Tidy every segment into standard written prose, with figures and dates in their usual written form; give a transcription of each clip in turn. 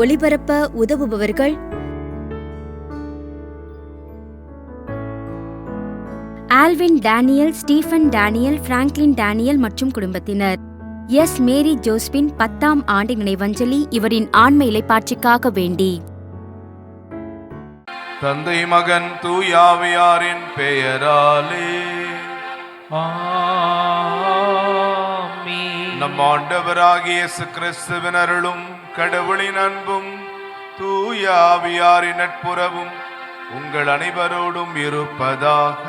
ஒளிபரப்ப உதவுபவர்கள் Alvin Daniel, Stephen Daniel, Franklin Daniel மற்றும் குடும்பத்தினர். எஸ். மேரி ஜோஸ்பின் 10ஆம் ஆண்டு நினைவஞ்சலி இவரின் ஆன்ம இளைப்பாட்சிக்காக வேண்டி. தந்தை மகன் தூயாவியாரின் பெயராலே நம் ஆண்டவராகிய இயேசு கிறிஸ்துவின் அருளும் கடவுளின் அன்பும் தூயாவியாரின் நட்புறவும் உங்கள் அனைவரோடும் இருப்பதாக.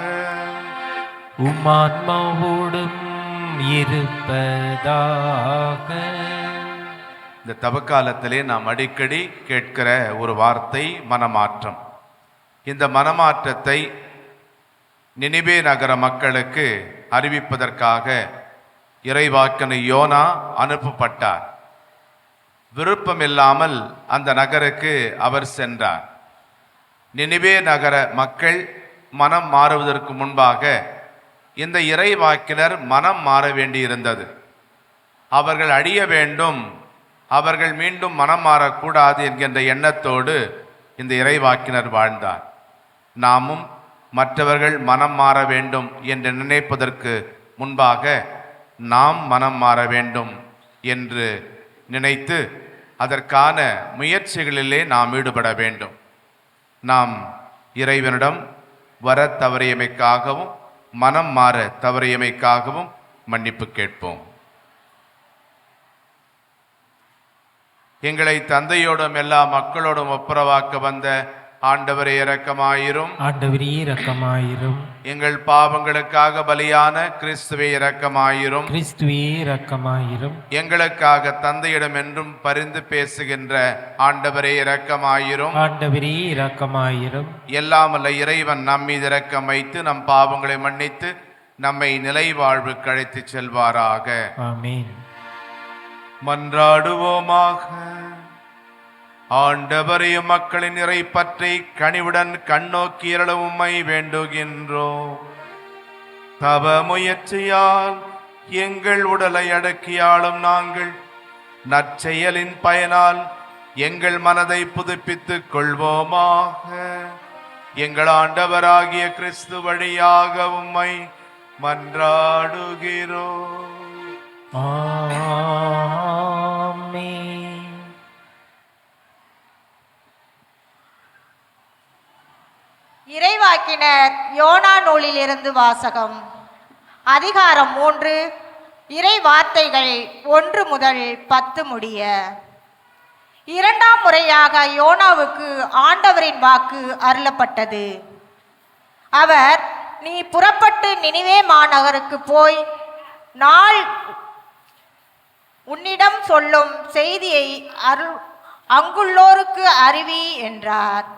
உம்மான்மாவோடும் இருப்பதாக. இந்த தவக்காலத்திலே நாம் அடிக்கடி கேட்கிற ஒரு வார்த்தை மனமாற்றம். இந்த மனமாற்றத்தை நினிவே நகர மக்களுக்கு அறிவிப்பதற்காக இறைவாக்கினர் யோனா அனுப்பப்பட்டார். விருப்பமில்லாமல் அந்த நகருக்கு அவர் சென்றார். நினிவே நகர மக்கள் மனம் மாறுவதற்கு முன்பாக இந்த இறைவாக்கினர் மனம் மாற வேண்டியிருந்தது. அவர்கள் அழிய வேண்டும், அவர்கள் மீண்டும் மனம் மாறக்கூடாது என்கின்ற எண்ணத்தோடு இந்த இறைவாக்கினர் வாழ்ந்தார். நாமும் மற்றவர்கள் மனம் மாற வேண்டும் என்று நினைப்பதற்கு முன்பாக நாம் மனம் மாற வேண்டும் என்று நினைத்து அதற்கான முயற்சிகளிலே நாம் ஈடுபட வேண்டும். நாம் இறைவனிடம் வர தவறியமைக்காகவும் மனம் மாற தவறியமைக்காகவும் மன்னிப்பு கேட்போம். எங்களை தந்தையோடும் எல்லா மக்களோடும் ஒப்புரவாக்க வந்த ஆண்டவரே இரக்கமாயிரும். ஆண்டவரே இரக்கமாயிரும். எங்கள் பாவங்களுக்காக பலியான கிறிஸ்துவே இரக்கமாயிரும். கிறிஸ்துவே இரக்கமாயிரும். எங்களுக்காக தந்தையிடம் என்றும் பரிந்து பேசுகின்ற ஆண்டவரே இரக்கமாயிரும். ஆண்டவரே இரக்கமாயிரும். எல்லாம் அல்ல இறைவன் நம் மீது இரக்கம் வைத்து நம் பாவங்களை மன்னித்து நம்மை நிலை வாழ்வுக்கு அழைத்து செல்வாராக. ஆமென். மன்றாடுவோமாக. ஆண்டவரே, மக்களின் இறை பற்றி கனிவுடன் கண்ணோக்கி உம்மை வேண்டுகின்றோம். தவ முயற்சியால் எங்கள் உடலை அடக்கியாளும் நாங்கள் நற்செயலின் பயனால் எங்கள் மனதை புதுப்பித்துக் கொள்வோமாக. எங்கள் ஆண்டவராகிய கிறிஸ்து வழியாக உம்மை மன்றாடுகிறோம். ஆமென். இறைவாக்கினர் யோனா நூலிலிருந்து வாசகம். அதிகாரம் 3, இறை வார்த்தைகள் 1 முதல் 10 முடிய. 2ஆம் முறையாக யோனாவுக்கு ஆண்டவரின் வாக்கு அருளப்பட்டது. அவர், நீ புறப்பட்டு நினிவே மாநகருக்கு போய் நாள் உன்னிடம் சொல்லும் செய்தியை அங்குள்ளோருக்கு அறிவி என்றார்.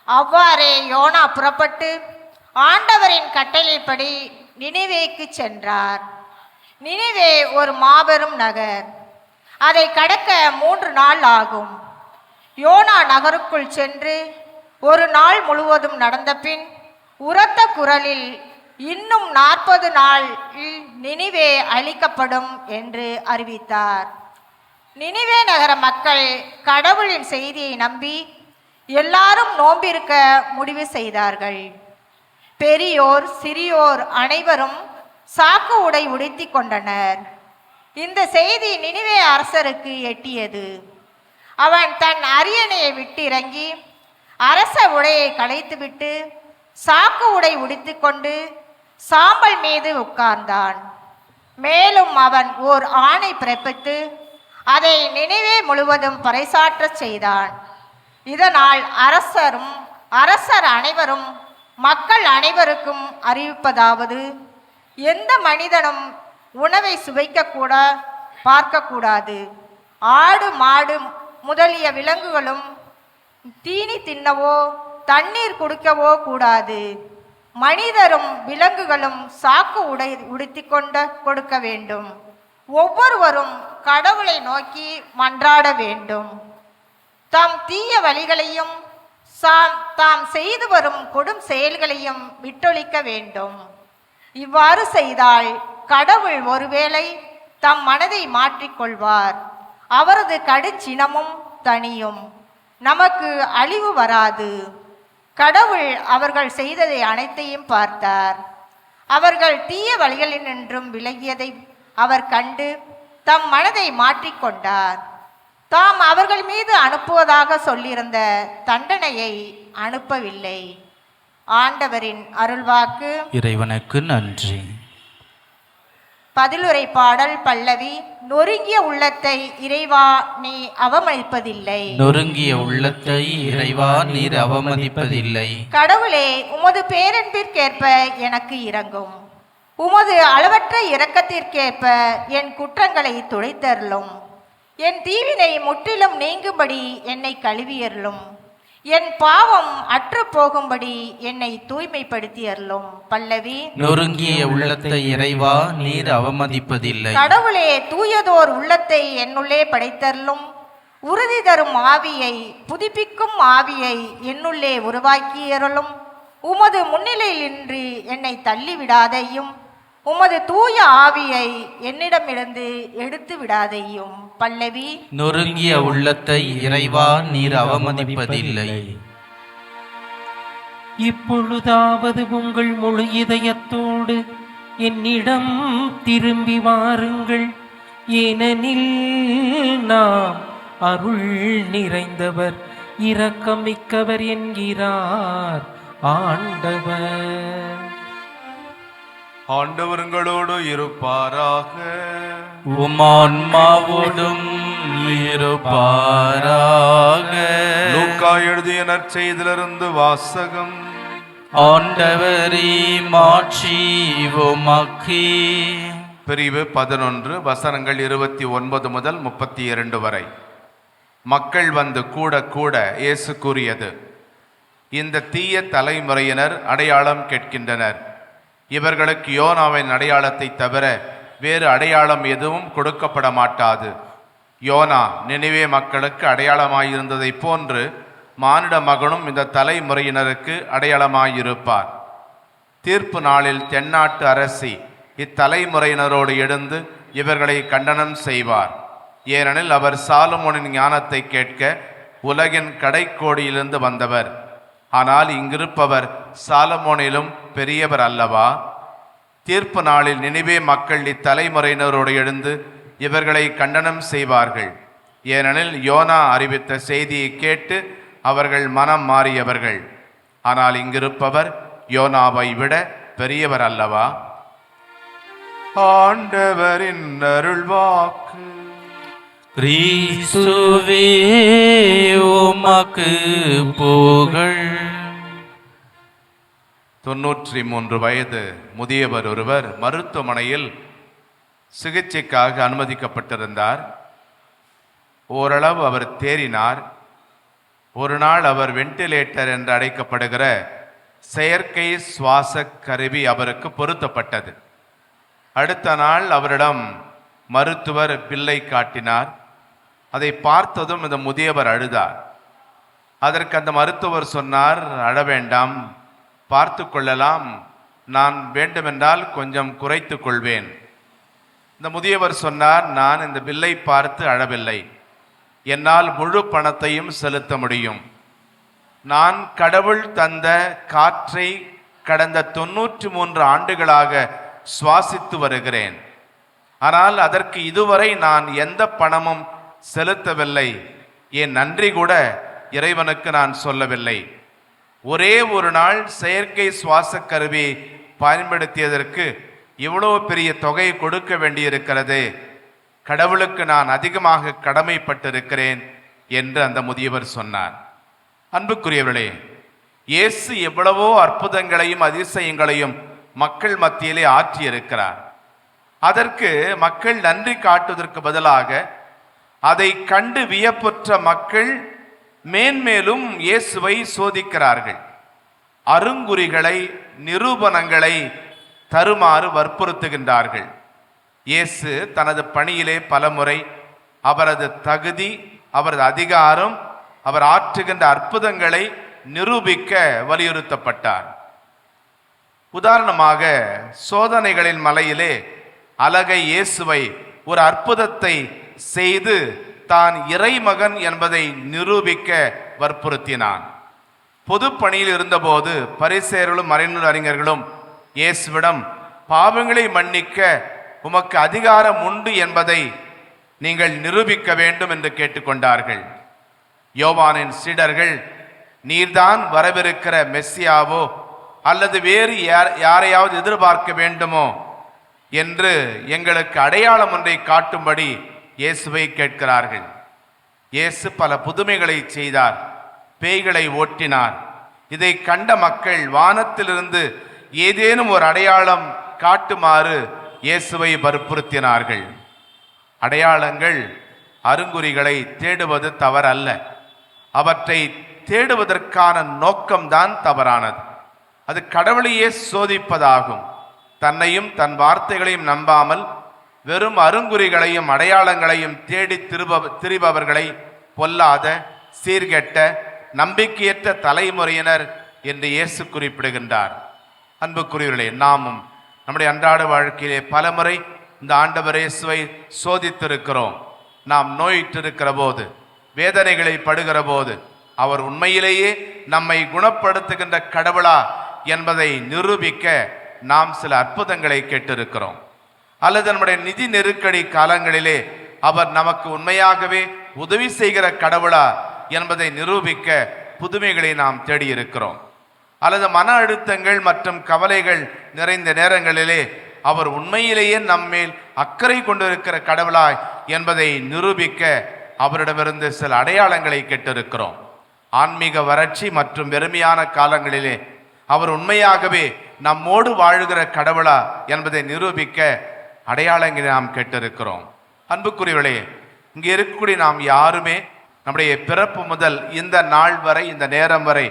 அவ்வாறே யோனா புறப்பட்டு ஆண்டவரின் கட்டளைப்படி நினிவேக்கு சென்றார். நினிவே ஒரு மாபெரும் நகர். அதை கடக்க 3 நாள் ஆகும். யோனா நகருக்குள் சென்று ஒரு நாள் முழுவதும் நடந்த பின் உரத்த குரலில், இன்னும் 40 நாளில் நினிவே அழிக்கப்படும் என்று அறிவித்தார். நினிவே நகர மக்கள் கடவுளின் செய்தியை நம்பி எல்லாரும் நோம்பிருக்க முடிவு செய்தார்கள். பெரியோர் சிறியோர் அனைவரும் சாக்கு உடை உடுத்தி கொண்டனர். இந்த செய்தி நினிவே அரசருக்கு எட்டியது. அவன் தன் அரியணையை விட்டு இறங்கி அரச உடையை களைத்துவிட்டு சாக்கு உடை உடுத்தி கொண்டு சாம்பல் மீது உட்கார்ந்தான். மேலும் அவன் ஓர் ஆணை பிறப்பித்து அதை நினிவே முழுவதும் பறைசாற்ற செய்தான். இதனால் அரசர் அனைவரும் மக்கள் அனைவருக்கும் அறிவிப்பதாவது, எந்த மனிதனும் உணவை சுவைக்க கூட பார்க்கக்கூடாது. ஆடு மாடு முதலிய விலங்குகளும் தீனி தின்னவோ தண்ணீர் குடிக்கவோ கூடாது. மனிதரும் விலங்குகளும் சாக்கு உடை உடுத்தி கொடுக்க வேண்டும். ஒவ்வொருவரும் கடவுளை நோக்கி மன்றாட வேண்டும். தாம் தீய வழிகளையும் தாம் செய்து வரும் கொடும் செயல்களையும் விட்டொழிக்க வேண்டும். இவ்வாறு செய்தால் கடவுள் ஒருவேளை தம் மனதை மாற்றிக்கொள்வார். அவரது கடுஞ்சினமும் தனியும். நமக்கு அழிவு வராது. கடவுள் அவர்கள் செய்ததை அனைத்தையும் பார்த்தார். அவர்கள் தீய வழிகளினின்றும் விலகியதை அவர் கண்டு தம் மனதை மாற்றிக்கொண்டார். தாம் அவர்கள் மீது அனுப்புவதாக சொல்லியிருந்த தண்டனையை அனுப்பவில்லை. ஆண்டவரின் அருள்வாக்கு. இறைவனுக்கு நன்றி. பதிலுரை பாடல் பல்லவி. நொறுங்கிய உள்ளத்தை இறைவா நீ அவமதிப்பதில்லை. நொறுங்கிய உள்ளத்தை இறைவா நீர் அவமதிப்பதில்லை. கடவுளே, உமது பேரன்பிற்கேற்ப எனக்கு இரங்கும். உமது அளவற்ற இரக்கத்திற்கேற்ப என் குற்றங்களை துடைத்தருளும். என் தீவினை முற்றிலும் நீங்கும்படி என்னை கழுவியருளும். என் பாவம் அற்று போகும்படி என்னை தூய்மைப்படுத்தி அருளும். பல்லவி. நொறுங்கிய உள்ளத்தை இறைவா நீர் அவமதிப்பதில்லை. கடவுளே, தூயதோர் உள்ளத்தை என்னுள்ளே படைத்தருளும். உறுதி தரும் ஆவியை, புதுப்பிக்கும் ஆவியை என்னுள்ளே உருவாக்கியருளும். உமது முன்னிலையில் இன்றி என்னை தள்ளிவிடாதையும். உமது தூய ஆவியை என்னிடமிருந்து எடுத்து விடாதையும். பல்லவி. நொறுங்கிய உள்ளத்தை இறைவா நீர் அவமதிப்பதில்லை. இப்பொழுதாவது உங்கள் முழு இதயத்தோடு என்னிடம் திரும்பி வாருங்கள். ஏனெனில் நாம் அருள் நிறைந்தவர் இரக்கமிக்கவர் என்கிறார் ஆண்டவர். ஆண்டவர்களோடு இருப்பாராக. உமான்மாவோடும் இருப்பாராக. லூக்கா எழுதிய நற்செய்தியிலிருந்து வாசகம். ஆண்டவரே மாட்சி உமக்கே. பிரிவு 11 வசனங்கள் 29 முதல் 32 வரை. மக்கள் வந்து கூட கூட இயேசு கூறியது, இந்த தீய தலைமுறையினர் அடையாளம் கேட்கின்றனர். இவர்களுக்கு யோனாவின் அடையாளத்தை தவிர வேறு அடையாளம் எதுவும் கொடுக்கப்பட மாட்டாது. யோனா நினிவே மக்களுக்கு அடையாளமாயிருந்ததைப் போன்று மானிட மகனும் இந்த தலைமுறையினருக்கு அடையாளமாயிருப்பார். தீர்ப்பு நாளில் தென்னாட்டு அரசி இத்தலைமுறையினரோடு எழுந்து இவர்களை கண்டனம் செய்வார். ஏனெனில் அவர் சாலமோனின் ஞானத்தை கேட்க உலகின் கடைக்கோடியிலிருந்து வந்தவர். ஆனால் இங்கிருப்பவர் சாலமோனிலும் பெரியவர் அல்லவா? தீர்ப்பு நாளில் நினிவே மக்கள் இத்தலைமுறையினரோடு எழுந்து இவர்களை கண்டனம் செய்வார்கள். ஏனெனில் யோனா அறிவித்த செய்தியை கேட்டு அவர்கள் மனம் மாறியவர்கள். ஆனால் இங்கிருப்பவர் யோனாவை விட பெரியவர் அல்லவா? ஆண்டவரின் அருள்வாக்கு. கிறிஸ்துவே உமக்கு புகழ். 93 வயது முதியவர் ஒருவர் மருத்துவமனையில் சிகிச்சைக்காக அனுமதிக்கப்பட்டிருந்தார். ஓரளவு அவர் தேறினார். ஒரு நாள் அவர் வெண்டிலேட்டர் என்று அழைக்கப்படுகிற செயற்கை சுவாச கருவி அவருக்கு பொருத்தப்பட்டது. அடுத்த நாள் அவரிடம் மருத்துவர் பில்லை காட்டினார். அதை பார்த்ததும் இந்த முதியவர் அழுதார். அதற்கு அந்த மருத்துவர் சொன்னார், அழ வேண்டாம், பார்த்து கொள்ளலாம், நான் வேண்டுமென்றால் கொஞ்சம் குறைத்து கொள்வேன். இந்த முதியவர் சொன்னார், நான் இந்த பில்லை பார்த்து அழவில்லை, என்னால் முழு பணத்தையும் செலுத்த முடியும். நான் கடவுள் தந்த காற்றை கடந்த 93 ஆண்டுகளாக சுவாசித்து வருகிறேன். ஆனால் அதற்கு இதுவரை நான் எந்த பணமும் செலுத்தவில்லை. என் நன்றி கூட இறைவனுக்கு நான் சொல்லவில்லை. ஒரே ஒரு நாள் செயற்கை சுவாச கருவி பயன்படுத்தியதற்கு இவ்வளவு பெரிய தொகை கொடுக்க வேண்டியிருக்கிறது. கடவுளுக்கு நான் அதிகமாக கடமைப்பட்டிருக்கிறேன் என்று அந்த முதியவர் சொன்னார். அன்புக்குரியவர்களே, இயேசு எவ்வளவோ அற்புதங்களையும் அதிசயங்களையும் மக்கள் மத்தியிலே ஆற்றியிருக்கிறார். அதற்கு மக்கள் நன்றி காட்டுவதற்கு பதிலாக அதை கண்டு வியப்புற்ற மக்கள் மேன்மேலும் இயேசுவை சோதிக்கிறார்கள். அருங்குறிகளை, நிரூபணங்களை தருமாறு வற்புறுத்துகின்றார்கள். இயேசு தனது பணியிலே பலமுறை அவரது தகுதி, அவரது அதிகாரம், அவர் ஆற்றுகின்ற அற்புதங்களை நிரூபிக்க வலியுறுத்தப்பட்டார். உதாரணமாக சோதனைகளின் மலையிலே அலகை இயேசுவை ஒரு அற்புதத்தை செய்து தான் இறைமகன் என்பதை நிரூபிக்க வற்புறுத்தினான். பொது பணியில் இருந்தபோது பரிசேயர்களும் மறைநூல் அறிஞர்களும் இயேசுவிடம் பாவங்களை மன்னிக்க உமக்கு அதிகாரம் உண்டு என்பதை நீங்கள் நிரூபிக்க வேண்டும் என்று கேட்டுக்கொண்டார்கள். யோவானின் சீடர்கள், நீர்தான் வரவிருக்கிற மெஸ்ஸியாவோ அல்லது வேறு யாரையாவது எதிர்பார்க்க வேண்டுமோ என்று எங்களுக்கு அடையாளம் ஒன்றை காட்டும்படி இயேசுவை கேட்கிறார்கள். இயேசு பல புதுமைகளை செய்தார், பேய்களை ஓட்டினார். இதை கண்ட மக்கள் வானத்திலிருந்து ஏதேனும் ஒரு அடையாளம் காட்டுமாறு இயேசுவை வற்புறுத்தினார்கள். அடையாளங்கள், அருங்குறிகளை தேடுவது தவறல்ல. அவற்றை தேடுவதற்கான நோக்கம்தான் தவறானது. அது கடவுளையே சோதிப்பதாகும். தன்னையும் தன் வார்த்தைகளையும் நம்பாமல் வெறும் அருங்குறிகளையும் அடையாளங்களையும் தேடி திரிபவர்களை பொல்லாத, சீர்கெட்ட, நம்பிக்கையற்ற தலைமுறையினர் என்று இயேசு குறிப்பிடுகின்றார். அன்புக்குரியவர்களே, நாமும் நம்முடைய அன்றாட வாழ்க்கையிலே பலமுறை இந்த ஆண்டவர் இயேசுவை சோதித்திருக்கிறோம். நாம் நோயிற்றிருக்கிற போது, வேதனைகளை படுகிற போது அவர் உண்மையிலேயே நம்மை குணப்படுத்துகின்ற கடவுளா என்பதை நிரூபிக்க நாம் சில அற்புதங்களை கேட்டிருக்கிறோம். அல்லது நம்முடைய நிதி நெருக்கடி காலங்களிலே அவர் நமக்கு உண்மையாகவே உதவி செய்கிற கடவுளா என்பதை நிரூபிக்க புதுமைகளை நாம் தேடியிருக்கிறோம். அல்லது மன அழுத்தங்கள் மற்றும் கவலைகள் நிறைந்த நேரங்களிலே அவர் உண்மையிலேயே நம்மேல் அக்கறை கொண்டிருக்கிற கடவுளாய் என்பதை நிரூபிக்க அவரிடமிருந்து சில அடையாளங்களை கேட்டிருக்கிறோம். ஆன்மீக வறட்சி மற்றும் வெறுமையான காலங்களிலே அவர் உண்மையாகவே நம்மோடு வாழுகிற கடவுளா என்பதை நிரூபிக்க அடையாளங்களை நாம் கேட்டிருக்கிறோம். அன்புக்குரியவர்களே, இங்கே இருக்கக்கூடிய நாம் யாருமே நம்முடைய பிறப்பு முதல் இந்த நாள் வரை, இந்த நேரம் வரை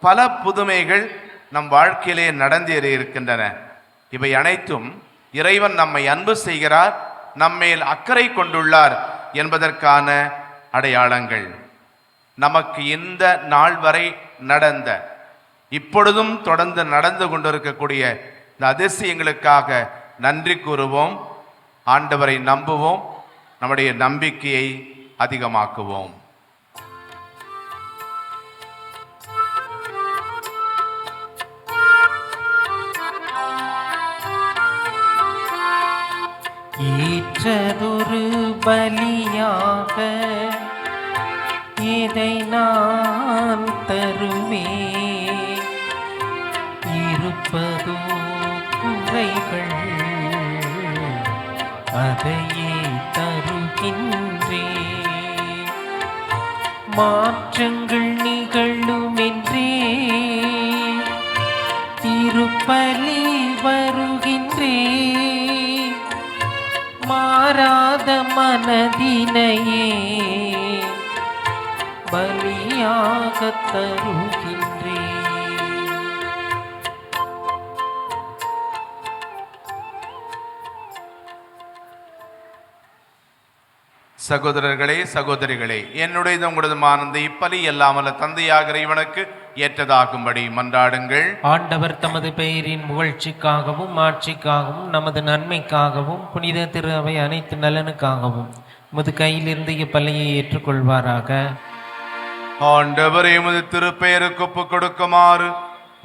பல புதுமைகள் நம் வாழ்க்கையிலே நடந்தேறி இருக்கின்றன. இவை அனைத்தும் இறைவன் நம்மை அன்பு செய்கிறார், நம்மேல் அக்கறை கொண்டுள்ளார் என்பதற்கான அடையாளங்கள். நமக்கு இந்த நாள் வரை நடந்த, இப்பொழுதும் தொடர்ந்து நடந்து கொண்டிருக்கக்கூடிய இந்த அதிசயங்களுக்காக நன்றி கூறுவோம். ஆண்டவரை நம்புவோம், நம்முடைய நம்பிக்கையை அதிகமாக்குவோம். ஈற்றதொரு பலியாக இதை நான் தருவேன், இருப்பதோ குறைகள் அதையே தருகின்றேன். மாற்றங்கள் நிகழுமென்றே திருப்பலி வருகின்றேன், மாறாத மனதினையே பலியாக தருகின்றேன். சகோதரர்களே, சகோதரிகளே, என்னுடைய உங்களதுமான இந்த இப்பலி எல்லாமல்ல தந்தையாகிற இவனுக்கு ஏற்றதாகும்படி மன்றாடுங்கள். ஆண்டவர் தமது பெயரின் புகழ்ச்சிக்காகவும் ஆட்சிக்காகவும் நமது நன்மைக்காகவும் புனித திரு அவை அனைத்து நலனுக்காகவும் உமது கையிலிருந்து இப்பலியை ஏற்றுக்கொள்வாராக. ஆண்டவரே, உமது திருப்பெயருக்கு ஒப்புக் கொடுக்குமாறு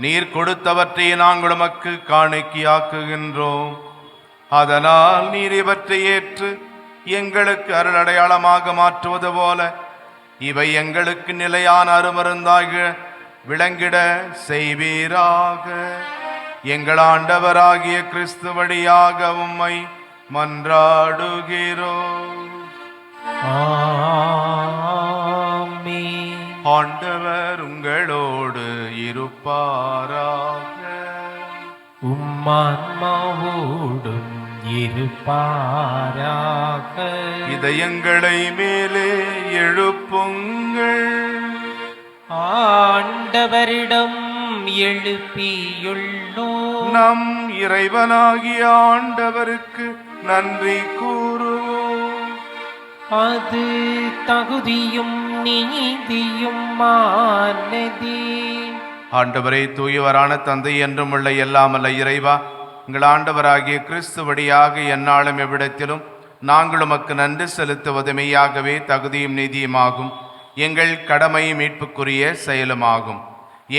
நீர் கொடுத்தவற்றை நாங்கள் உமக்கு காணிக்கையாக்குகின்றோம். அதனால் நீர் இவற்றை ஏற்று எங்களுக்கு அருள் அடையாளமாக மாற்றுவது போல இவை எங்களுக்கு நிலையான அருமருந்தாக விளங்கிட செய்வீராக. எங்கள் ஆண்டவராகிய கிறிஸ்து வழியாக உம்மை மன்றாடுகிறோம். ஆமென். ஆண்டவர் உங்களோடு இருப்பாராக. உம்மான்மாவோடும் இருப்பாராக. இதயங்களை மேலே எழுப்புங்கள். ஆண்டவரிடம் எழுப்பியுள்ளோம். நம் இறைவனாகிய ஆண்டவருக்கு நன்றி கூறுவோம். அது தகுதியும் நீதியும் மானதே. ஆண்டவரே, தூயவரான தந்தை என்றும் உள்ள எல்லாமல்ல இறைவா, எங்கள் ஆண்டவராகிய கிறிஸ்து வழியாக எந்நாளும் எவ்விடத்திலும் நாங்கள் உமக்கு நன்றி செலுத்துவது மெய்யாகவே தகுதியும் நீதியுமாகும், எங்கள் கடமை மீட்புக்குரிய செயலுமாகும்.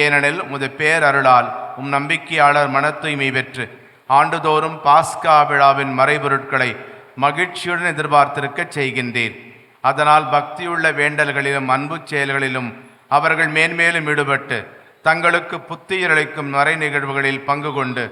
ஏனெனில் உமது பேரருளால் நம்பிக்கையாளர் மன தூய்மை பெற்று ஆண்டுதோறும் பாஸ்கா விழாவின் மறைபொருட்களை மகிழ்ச்சியுடன் எதிர்பார்த்திருக்க செய்கின்றீர். அதனால் பக்தியுள்ள வேண்டல்களிலும் அன்பு செயல்களிலும் அவர்கள் மேன்மேலும் ஈடுபட்டு தங்களுக்கு புத்துயிரளிக்கும் மறை நிகழ்வுகளில் பங்கு கொண்டு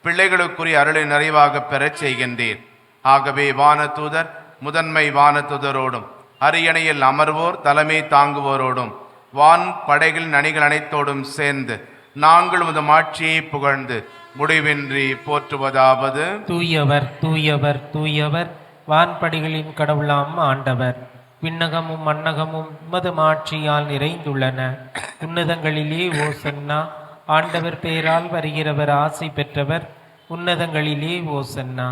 பிள்ளைகளுக்குரிய அருளை நிறைவாக பெறச் செய்கின்றீர். ஆகவே வானதூதர் முதன்மை வானதூதரோடும் அரியணையில் அமர்வோர் தலைமை தாங்குவோரோடும் வான் படைகளின் அணிகள் அனைத்தோடும் சேர்ந்து நாங்கள் உமது மாட்சியை புகழ்ந்து முடிவின்றி போற்றுவதாவது: தூயவர் தூயவர் தூயவர், வான்படிகளின் கடவுளாம் ஆண்டவர். விண்ணகமும் மண்ணகமும் உமது மாட்சியால் நிறைந்துள்ளன. உன்னதங்களிலே ஓசன்னா. ஆண்டவர் பெயரால் வருகிறவர் ஆசி பெற்றவர். உன்னதங்களிலே ஓசன்னா.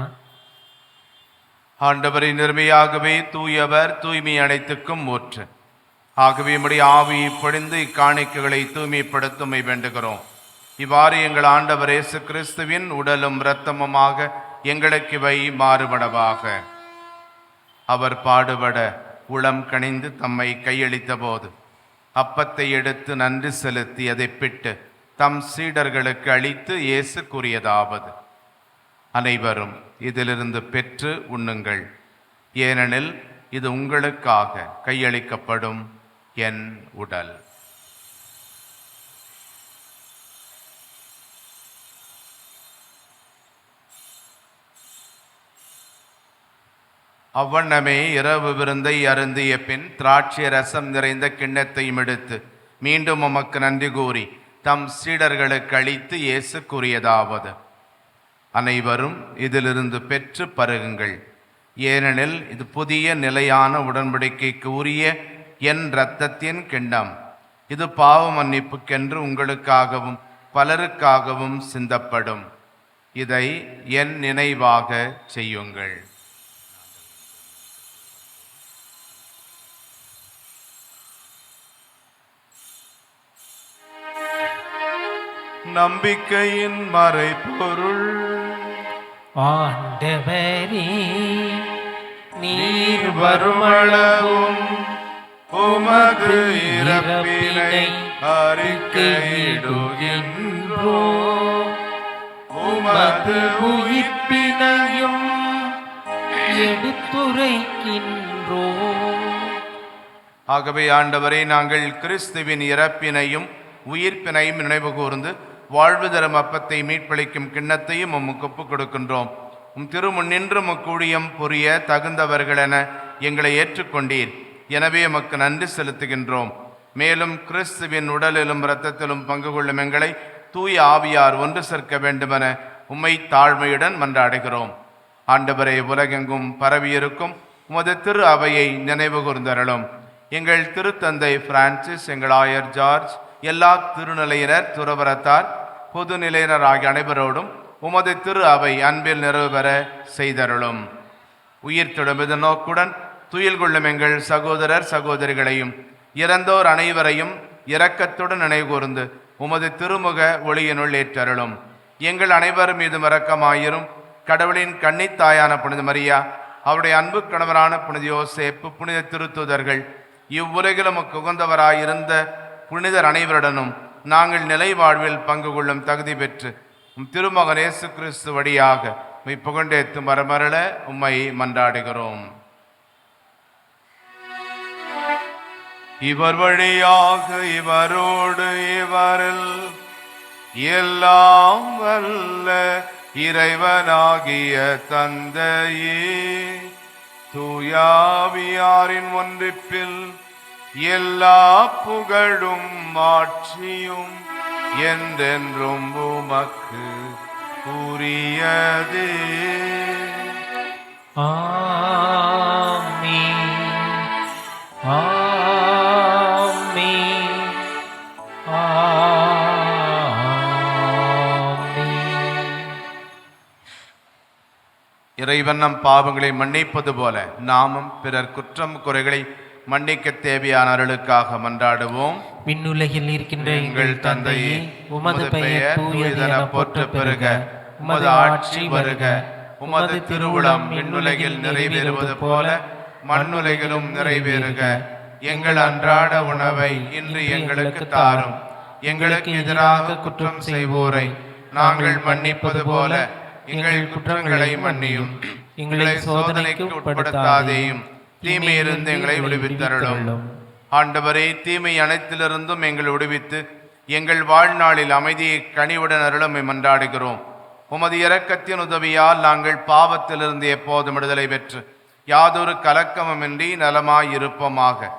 ஆண்டவரை நிர்மையாகவே தூயவர், தூய்மை அனைத்துக்கும் ஊற்று. ஆகவே உம்முடைய ஆவியை பொழிந்து இக்காணிக்கைகளை தூய்மைப்படுத்துமை வேண்டுகிறோம். இவ்வாறு எங்கள் ஆண்டவர் இயேசு கிறிஸ்துவின் உடலும் இரத்தமுமாக எங்களுக்கு இவை மாறுபடவாக. அவர் பாடுபட உளம் கனிந்து தம்மை கையளித்த போது அப்பத்தை எடுத்து நன்றி செலுத்தி அதை பிட்டு தம் சீடர்களுக்கு அளித்து இயேசு கூறியதாவது: அனைவரும் இதிலிருந்து பெற்று உண்ணுங்கள், ஏனெனில் இது உங்களுக்காக கையளிக்கப்படும் என் உடல். அவ்வண்ணமே இரவு விருந்தை அருந்திய பின் திராட்சை ரசம் நிறைந்த கிண்ணத்தையும் எடுத்து மீண்டும் உமக்கு நன்றி கூறி தம் சீடர்களுக்கு அளித்து இயேசு கூறியதாவது: அனைவரும் இதிலிருந்து பெற்று பருகுங்கள், ஏனெனில் இது புதிய நிலையான உடன்படிக்கைக்கு உரிய என் இரத்தத்தின் கிண்ணம். இது பாவ மன்னிப்புக்கென்று உங்களுக்காகவும் பலருக்காகவும் சிந்தப்படும். இதை என் நினைவாக செய்யுங்கள். நம்பிக்கையின் மறைபொருள். ஆண்டவரே, நீர் வருமளவும் உமது இறப்பினை அறிக்கையிடுகின்றோ, உமது உயிர்ப்பினையும் எடுத்துரைக்கின்றோ. ஆகவே ஆண்டவரே, நாங்கள் கிறிஸ்துவின் இறப்பினையும் உயிர்ப்பினையும் நினைவு கூர்ந்து வாழ்வு தரும் அப்பத்தை மீட்பளிக்கும் கிண்ணத்தையும் உமக்கு ஒப்புக் கொடுக்கின்றோம். திருமுன்னின்று முக்கூடியம் புரிய தகுந்தவர்களென எங்களை ஏற்றுக்கொண்டீர். எனவே எமக்கு நன்றி செலுத்துகின்றோம். மேலும் கிறிஸ்துவின் உடலிலும் இரத்தத்திலும் பங்கு கொள்ளும் எங்களை தூய ஆவியார் ஒன்று சேர்க்க வேண்டுமென உம்மை தாழ்மையுடன் மன்றாடுகிறோம். ஆண்டவரே, உலகெங்கும் பரவியிருக்கும் உமது திரு அவையை நினைவு கூர்ந்தருளும். எங்கள் திருத்தந்தை பிரான்சிஸ், எங்கள் ஆயர் ஜார்ஜ், எல்லா திருநிலையினர், துறவரத்தார், பொது நிலையினர் ஆகிய அனைவரோடும் உமது திரு அவை அன்பில் நிறைவு பெற செய்தருளும். உயிர்த்தெழும் நோக்குடன் துயில் கொள்ளும் எங்கள் சகோதரர் சகோதரிகளையும் இறந்தோர் அனைவரையும் இரக்கத்துடன் நினைவுகூர்ந்து உமது திருமுக ஒளியினுள் ஏற்றருளும். எங்கள் அனைவர் மீது இரக்கமாயிரும். கடவுளின் கன்னித்தாயான புனித மரியா, அவருடைய அன்பு கணவரான புனித யோசேப்பு, புனித திருத்தூதர்கள், இவ்வுலகிலும் உகந்தவராயிருந்த புனிதர் அனைவருடனும் நாங்கள் நிலை வாழ்வில் பங்கு கொள்ளும் தகுதி பெற்று திருமகன் இயேசு கிறிஸ்து வழியாக உம்மை புகழ்ந்தேத்து மரமரள உம்மை மன்றாடுகிறோம். இவர் வழியாக இவரோடு இவரில் எல்லாம் வல்ல இறைவனாகிய தந்தையே, தூயாவியாரின் ஒன்றிப்பில் எல்லா புகழும் ஆட்சியும் என்றென்றும் உமக்கு உரியதே. ஆமென். ஆமென். ஆமென். இறைவன் நம் பாவங்களை மன்னிப்பது போல நாமும் பிறர் குற்றம் குறைகளை மன்னிக்க தேவையான அருளுக்காக மன்றாடுவோம். விண்ணுலகில் இருக்கின்ற எங்கள் தந்தையே, உமது பெயர் தூயதென போற்ற பெறுக. உமது ஆட்சி வருக. உமது திருவுளம் விண்ணுலகில் நிறைவேறுவது போல மண்ணுலகிலும் நிறைவேறுக. எங்கள் அன்றாட உணவை இன்று எங்களுக்கு தாரும். எங்களுக்கு எதிராக குற்றம் செய்வோரை நாங்கள் மன்னிப்பது போல எங்கள் குற்றங்களை மன்னியும். எங்களை சோதனைக்கு உட்படுத்தாதேயும், தீமையிலிருந்து எங்களை விடுவித்தருளும். ஆண்டவரே, தீமை அனைத்திலிருந்தும் எங்களை விடுவித்து எங்கள் வாழ்நாளில் அமைதியை கனிவுடன் அருளமை மன்றாடுகிறோம். உமது இரக்கத்தின் உதவியால் நாங்கள் பாவத்திலிருந்து எப்போதும் விடுதலை பெற்று யாதொரு கலக்கமுமின்றி நலமாயிருப்போமாக.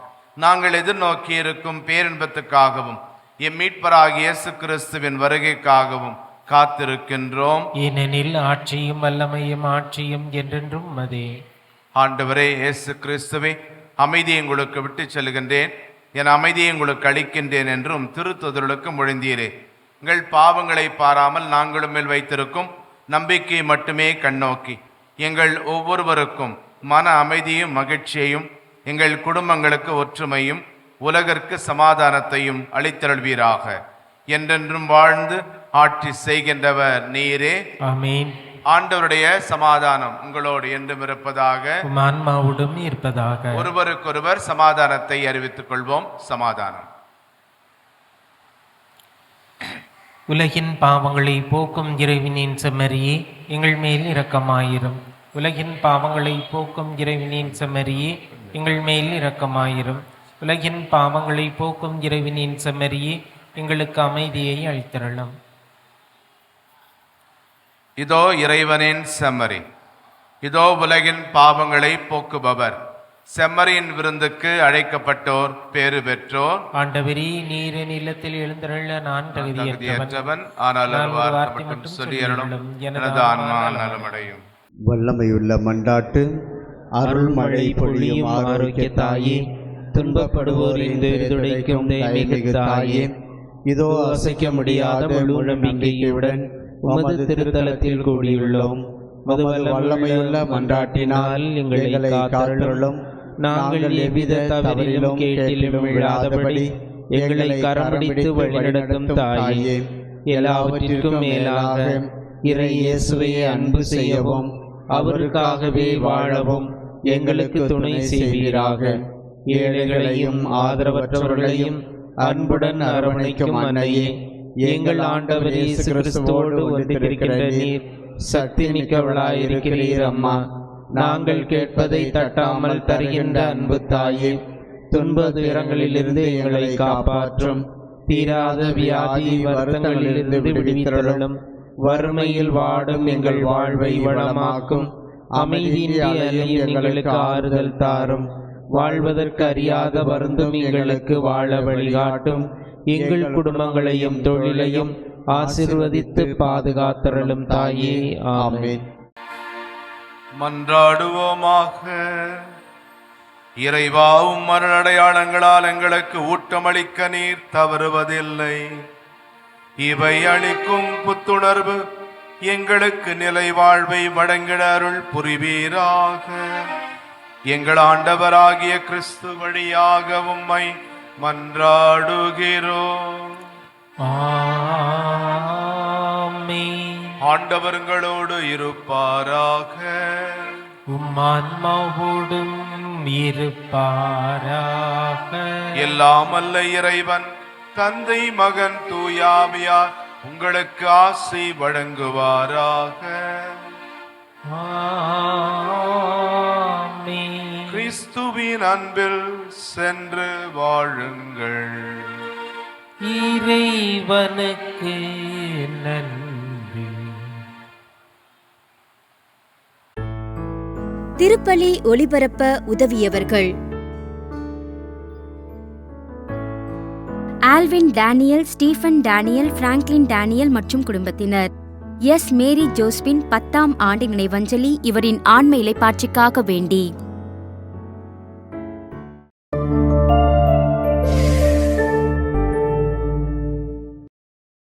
நாங்கள் எதிர்நோக்கி இருக்கும் பேரின்பத்துக்காகவும் எம் மீட்பராகிய இயேசு கிறிஸ்துவின் வருகைக்காகவும் காத்திருக்கின்றோம். ஏனெனில் ஆட்சியும் வல்லமையும் ஆட்சியும் என்றென்றும் உமதே. ஆண்டவரே இயேசு கிறிஸ்துவே, அமைதியை உங்களுக்கு விட்டு செல்கின்றேன், என் அமைதியை உங்களுக்கு அளிக்கின்றேன் என்றும் திருத்துதலுக்கு மொழிந்தீரே. எங்கள் பாவங்களை பாராமல் நாங்களும் மேல் வைத்திருக்கும் நம்பிக்கையை மட்டுமே கண்ணோக்கி எங்கள் ஒவ்வொருவருக்கும் மன அமைதியும் மகிழ்ச்சியையும், எங்கள் குடும்பங்களுக்கு ஒற்றுமையும் உலகிற்கு சமாதானத்தையும் அளித்தருள்வீராக. என்றென்றும் வாழ்ந்து ஆட்சி செய்கின்றவர் நீரே. ஆமென். ஆண்டவருடைய சமாதானம் உங்களோடு என்றும் இருப்பதாக, உம் ஆன்மாவோடும் இருப்பதாக. ஒருவருக்கொருவர் சமாதானத்தை அறிவித்துக் கொள்வோம். சமாதானம். உலகின் பாவங்களை போக்கும் இறைவனின் செம்மறியே, எங்கள் மேல் இரக்கமாயிரும். உலகின் பாவங்களை போக்கும் இறைவனின் செம்மறியே, எங்கள் மேல் இரக்கமாயிரும். உலகின் பாவங்களை போக்கும் இறைவனின் செம்மறியே, எங்களுக்கு அமைதியை அளித்தருளும். இதோ இறைவனின் செம்மறி, இதோ உலகின் பாவங்களை போக்குபவர். செம்மறியின் விருந்துக்கு அழைக்கப்பட்டோர் பேறு பெற்றோர். ஆண்டவரே, நீர் என் இல்லத்தில் எழுந்தருள நான் தகுதியற்றவன். ஆனால் வார்த்தை மட்டும் சொல்லி அருளும், எனது ஆன்மா நலமடையும். வல்லமையுள்ள மண்டாட்டு அருள்மழை பொழியும் ஆரோக்கிய தாயே, துன்பப்படுவோரின் துடைக்கும் தெய்வீக தாயே, இதோ அசைக்க முடியாத முழு நம்பிக்கையுடன் உமது திருத்தலத்தில் கூடியுள்ளோம். உமது வல்லமையுள்ள மன்றாட்டினால் எங்களை காத்தருளும். நாங்கள் எவ்வித தவறிலும் கேட்டிலும் விழாதபடி எங்களை கரம்பிடித்து வழிநடத்தும் தாயே, எல்லாவற்றிற்கும் மேலாக இறை இயேசுவை அன்பு செய்யவும் அவருக்காகவே வாழவும் எங்களுக்கு துணை செய்வீராக. ஏழைகளையும் ஆதரவற்றவர்களையும் அன்புடன் அரவணைக்கும் அன்னையே, எங்கள் ஆண்டவர் இயேசு கிறிஸ்துவோடு ஒன்றிருக்கின்ற நீர் சக்தி மிக்கவளாயிருக்கிறீர் அம்மா. நாங்கள் கேட்பதை தட்டாமல் தருகின்ற அன்பு தாயே, துன்ப துயரங்களிலிருந்து எங்களை காப்பாற்றும். தீராத வியாதி வருத்தங்களிலிருந்து விடுவித்தருளும். வறுமையில் வாடும் எங்கள் வாழ்வை வளமாக்கும். அமைதியின்றி அலையும் எங்களுக்கு ஆறுதல் தாரும். வாழ்வதற்கு அறியாத வருந்தும் எங்களுக்கு வாழ வழிகாட்டும். எங்கள் குடும்பங்களையும் தொழிலையும் ஆசீர்வதித்து பாதுகாத்தருளும் தாயே. ஆமென். மன்றாடுவோமாக. இறைவா, உம் அருளடையாளங்களால் எங்களுக்கு ஊட்டமளிக்க நீர் தவறுவதில்லை. இவை அளிக்கும் புத்துணர்வு எங்களுக்கு நிலை வாழ்வை வழங்கிட அருள் புரிவீராக. எங்கள் ஆண்டவராகிய கிறிஸ்து வழியாக உம்மை மன்றாடுகிறோம். ஆமென். ஆண்டவர்களோடு இருப்பாராக. உம் ஆன்மாவோடும் இருப்பாராக. எல்லாம் வல்ல இறைவன் தந்தை, மகன், தூயாவியார் உங்களுக்கு ஆசி வழங்குவாராக. ஆமென். கிறிஸ்துவின் அன்பில் சென்று வாழுங்கள். இறைவனுக்கு நன்றி. திருப்பலி ஒளிபரப்ப உதவியவர்கள்: Alvin Daniel, Stephen Daniel, Franklin Daniel மற்றும் குடும்பத்தினர். எஸ். மேரி ஜோஸ்பின் 10ஆம் ஆண்டு நினைவஞ்சலி இவரின் ஆன்ம இளைப்பாட்சிக்காக வேண்டி.